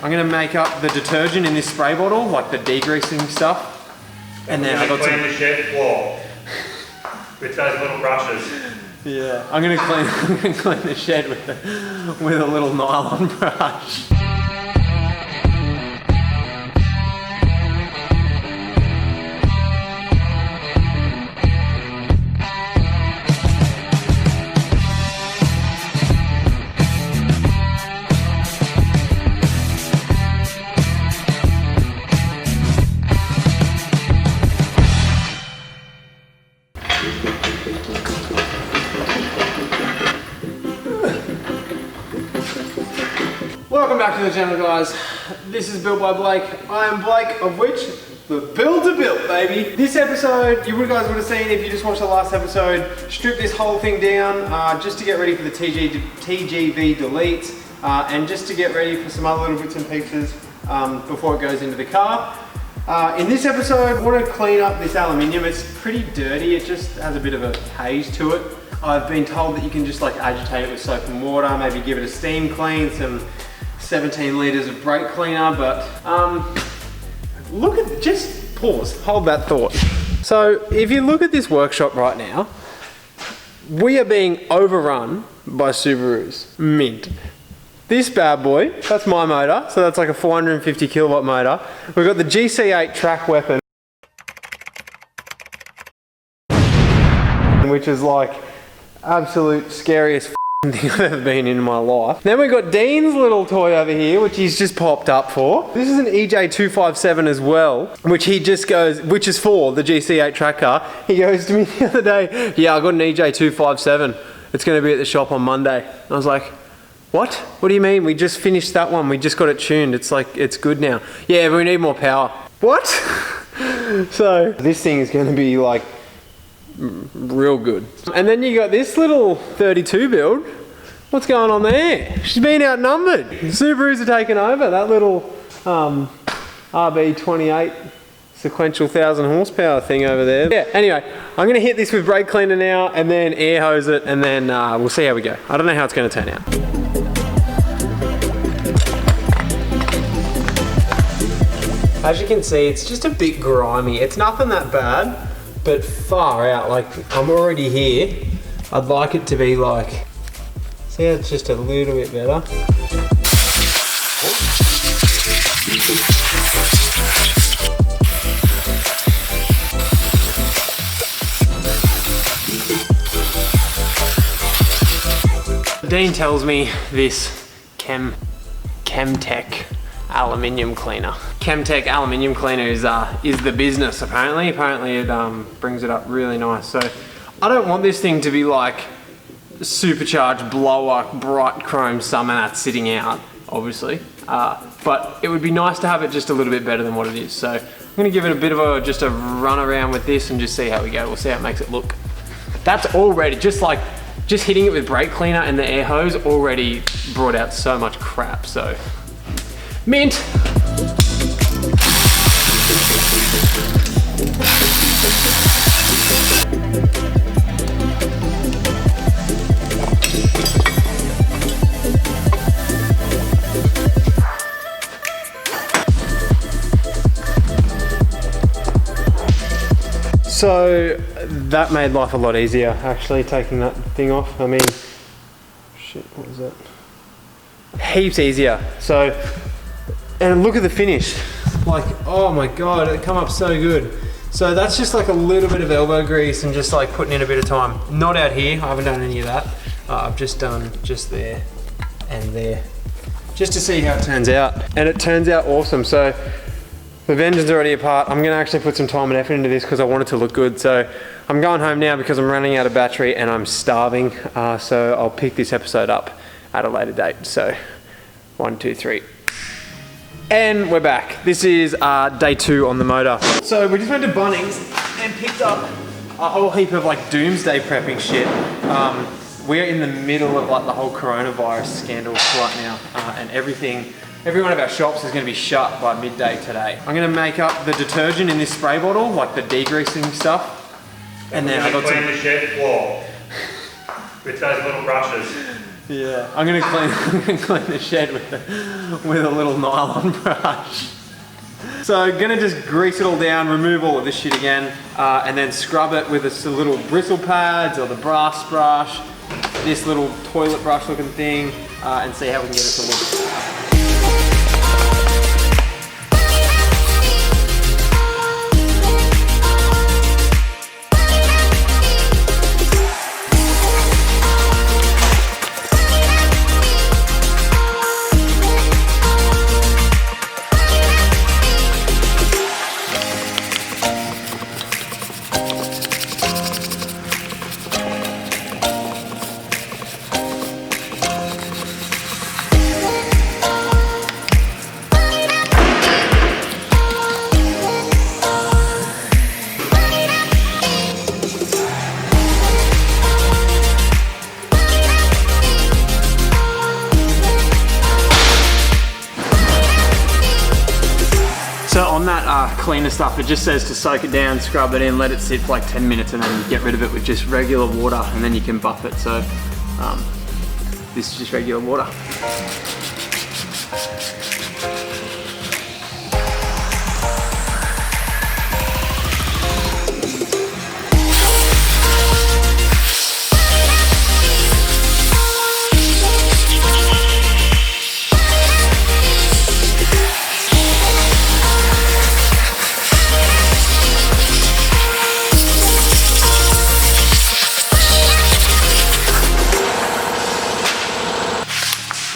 I'm gonna make up the detergent in this spray bottle, like the degreasing stuff. And then I got clean the shed floor with those little brushes. Yeah, I'm gonna clean the shed with a little nylon brush. Welcome back to the channel, guys. This is Built by Blake. I am Blake, of which the Build-to-Built, baby. This episode, you guys would have seen if you just watched the last episode, strip this whole thing down just to get ready for the TGV delete and just to get ready for some other little bits and pieces before it goes into the car. In this episode, I want to clean up this aluminium. It's pretty dirty. It just has a bit of a haze to it. I've been told that you can just like agitate it with soap and water, maybe give it a steam clean, some 17 litres of brake cleaner, but look at, just pause, hold that thought. So if you look at this workshop right now, we are being overrun by Subarus, mint. This bad boy, that's my motor, so that's like a 450 kilowatt motor. We've got the GC8 track weapon, which is like absolute scariest thing I've ever been in my life. Then we've got Dean's little toy over here, which he's just popped up for. This is an EJ257 as well, which he just goes, which is for the GC8 track car. He goes to me the other day, yeah, I got an EJ257. It's going to be at the shop on Monday. I was like, what? What do you mean? We just finished that one. We just got it tuned. It's like, it's good now. Yeah, but we need more power. What? So this thing is going to be like real good. And then you got this little 32 build. What's going on there? She's been outnumbered. Subarus are taking over. That little RB28 sequential 1000 horsepower thing over there. Yeah, anyway, I'm gonna hit this with brake cleaner now and then air hose it, and then we'll see how we go. I don't know how it's gonna turn out. As you can see, it's just a bit grimy. It's nothing that bad, but far out. Like, I'm already here. I'd like it to be like, see how it's just a little bit better. Dean tells me this Chemtech aluminium cleaner. Chemtech aluminium cleaner is the business apparently. Apparently it brings it up really nice. So I don't want this thing to be like supercharged blower bright chrome summer that's sitting out, obviously. But it would be nice to have it just a little bit better than what it is. So I'm gonna give it a bit of just a run around with this and just see how we go. We'll see how it makes it look. That's already just hitting it with brake cleaner and the air hose already brought out so much crap. So mint. So that made life a lot easier, actually, taking that thing off. I mean, shit, what was that? Heaps easier. So, and look at the finish. Like, oh my God, it come up so good. So that's just like a little bit of elbow grease and just like putting in a bit of time. Not out here, I haven't done any of that. I've just done just there and there, just to see how it turns out. And it turns out awesome. So the engine's already apart. I'm gonna actually put some time and effort into this because I want it to look good. So I'm going home now because I'm running out of battery and I'm starving. So I'll pick this episode up at a later date. So 1, 2, 3. And we're back. This is day 2 on the motor. So we just went to Bunnings and picked up a whole heap of like doomsday prepping shit. We're in the middle of like the whole coronavirus scandal right now, and every one of our shops is going to be shut by midday today. I'm going to make up the detergent in this spray bottle, like the degreasing stuff, and then I got clean the shed floor with those little brushes. Yeah, I'm gonna clean the shed with a little nylon brush. So gonna just grease it all down, remove all of this shit again, and then scrub it with the little bristle pads or the brass brush, this little toilet brush looking thing, and see how we can get it to look. So on that cleaner stuff, it just says to soak it down, scrub it in, let it sit for like 10 minutes, and then get rid of it with just regular water, and then you can buff it. So this is just regular water.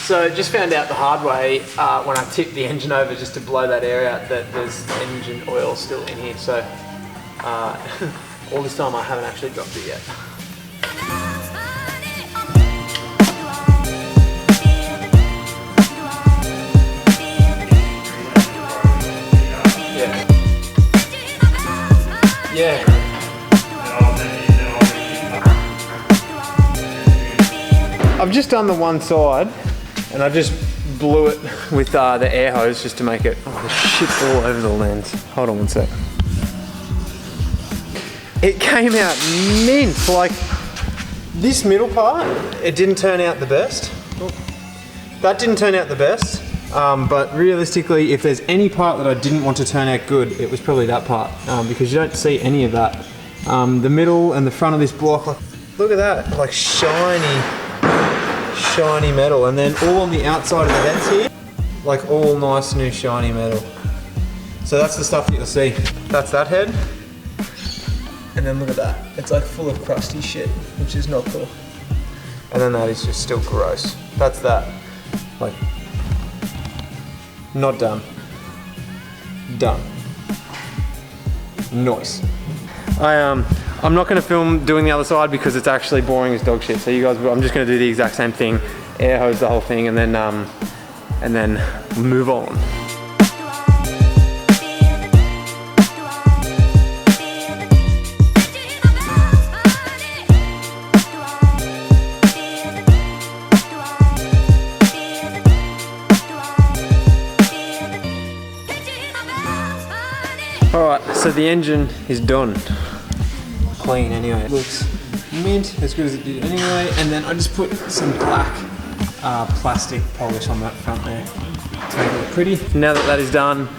So just found out the hard way when I tipped the engine over just to blow that air out that there's engine oil still in here. So all this time I haven't actually dropped it yet. Yeah. I've just done the one side. And I just blew it with the air hose just to make it, oh, there's shit all over the lens. Hold on one sec. It came out mint. Like, this middle part, it didn't turn out the best. That didn't turn out the best. But realistically, if there's any part that I didn't want to turn out good, it was probably that part. Because you don't see any of that. The middle and the front of this block, like, look at that, like shiny metal, and then all on the outside of the vents here, like all nice new shiny metal. So that's the stuff that you'll see. That's that head, and then look at that. It's like full of crusty shit, which is not cool. And then that is just still gross. That's that. Like, not done. Done. Nice. I'm not going to film doing the other side because it's actually boring as dog shit. So you guys, I'm just going to do the exact same thing, air hose the whole thing, and then move on. All right, so the engine is done. Clean anyway. It looks mint, as good as it did anyway. And then I just put some black plastic polish on that front there to make it look pretty. Now that that is done,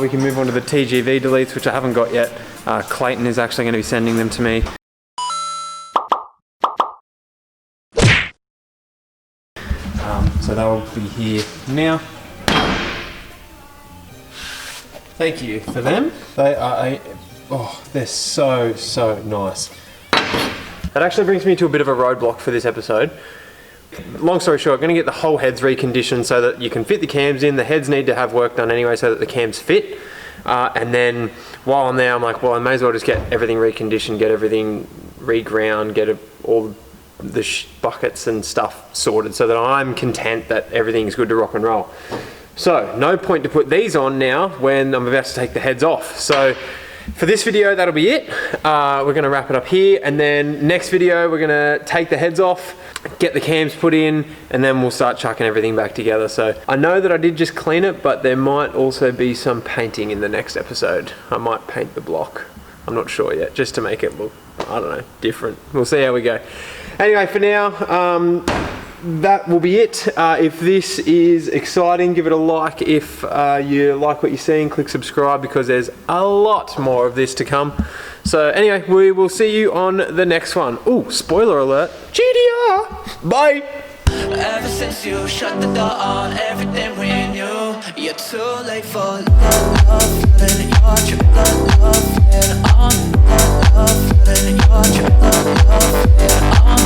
we can move on to the TGV deletes, which I haven't got yet. Clayton is actually going to be sending them to me. So they will be here now. Thank you for them. They are they're so nice. That actually brings me to a bit of a roadblock for this episode. Long story short, I'm going to get the whole heads reconditioned so that you can fit the cams in. The heads need to have work done anyway so that the cams fit. And then while I'm there, I'm like, well, I may as well just get everything reconditioned, get everything reground, get all the buckets and stuff sorted so that I'm content that everything's good to rock and roll. So no point to put these on now when I'm about to take the heads off. So for this video, that'll be it. We're gonna wrap it up here, and then next video, we're gonna take the heads off, get the cams put in, and then we'll start chucking everything back together. So I know that I did just clean it, but there might also be some painting in the next episode. I might paint the block. I'm not sure yet, just to make it look, I don't know, different. We'll see how we go. Anyway, for now, that will be it. If this is exciting, give it a like. If you like what you're seeing, click subscribe because there's a lot more of this to come. So anyway, we will see you on the next one. Ooh, spoiler alert, GDR. Bye. Ever since you shut the door on everything we knew, you're too late for love, feeling your true love, feeling on love, feeling your true love, feeling on